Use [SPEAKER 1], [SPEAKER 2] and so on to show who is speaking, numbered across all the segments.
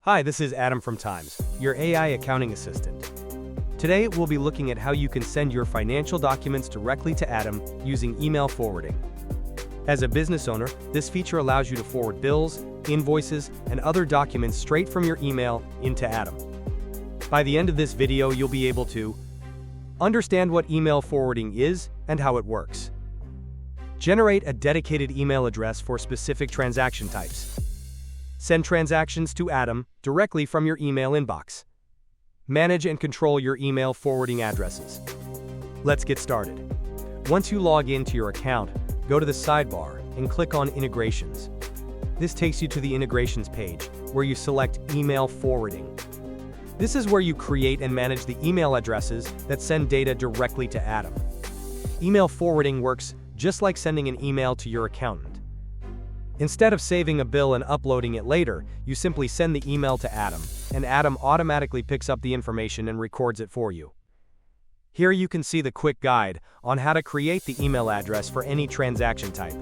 [SPEAKER 1] Hi, this is Adam from Times, your AI accounting assistant. Today, we'll be looking at how you can send your financial documents directly to Adam using email forwarding. As a business owner, this feature allows you to forward bills, invoices, and other documents straight from your email into Adam. By the end of this video, you'll be able to understand what email forwarding is and how it works. Generate a dedicated email address for specific transaction types. Send transactions to Adam directly from your email inbox. Manage and control your email forwarding addresses. Let's get started. Once you log into your account, go to the sidebar and click on Integrations. This takes you to the Integrations page, where you select Email Forwarding. This is where you create and manage the email addresses that send data directly to Adam. Email forwarding works just like sending an email to your accountant. Instead of saving a bill and uploading it later, you simply send the email to Adam, and Adam automatically picks up the information and records it for you. Here you can see the quick guide on how to create the email address for any transaction type.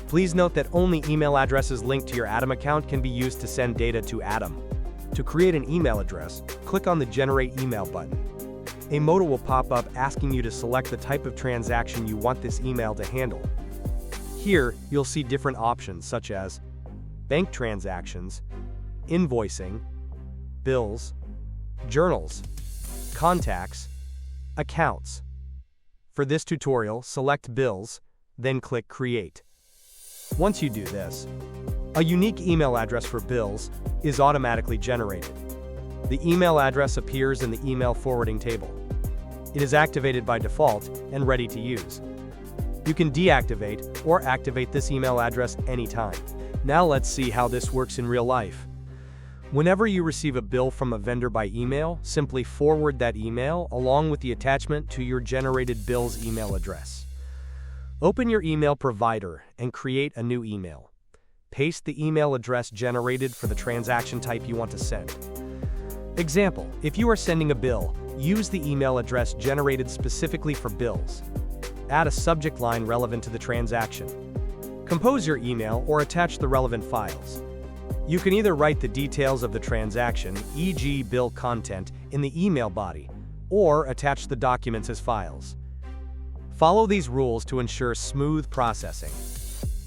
[SPEAKER 1] Please note that only email addresses linked to your Adam account can be used to send data to Adam. To create an email address, click on the Generate Email button. A modal will pop up asking you to select the type of transaction you want this email to handle. Here, you'll see different options such as bank transactions, invoicing, bills, journals, contacts, accounts. For this tutorial, select Bills, then click Create. Once you do this, a unique email address for bills is automatically generated. The email address appears in the email forwarding table. It is activated by default and ready to use. You can deactivate or activate this email address anytime. Now let's see how this works in real life. Whenever you receive a bill from a vendor by email, simply forward that email along with the attachment to your generated bill's email address. Open your email provider and create a new email. Paste the email address generated for the transaction type you want to send. Example, if you are sending a bill, use the email address generated specifically for bills. Add a subject line relevant to the transaction. Compose your email or attach the relevant files. You can either write the details of the transaction, e.g. bill content, in the email body, or attach the documents as files. Follow these rules to ensure smooth processing.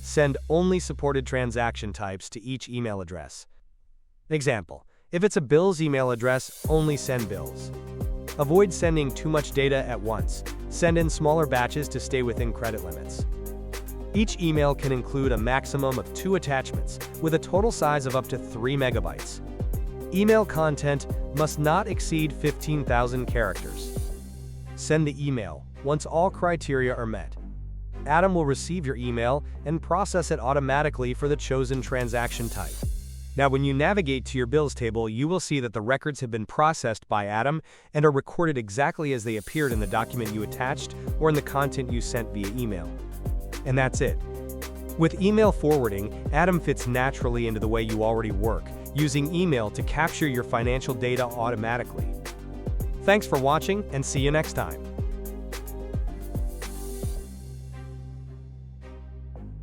[SPEAKER 1] Send only supported transaction types to each email address. Example, if it's a bills email address, only send bills. Avoid sending too much data at once. Send in smaller batches to stay within credit limits. Each email can include a maximum of 2 attachments, with a total size of up to 3 megabytes. Email content must not exceed 15,000 characters. Send the email once all criteria are met. Adam will receive your email and process it automatically for the chosen transaction type. Now, when you navigate to your bills table, you will see that the records have been processed by Adam and are recorded exactly as they appeared in the document you attached or in the content you sent via email. And that's it. With email forwarding, Adam fits naturally into the way you already work, using email to capture your financial data automatically. Thanks for watching, and see you next time.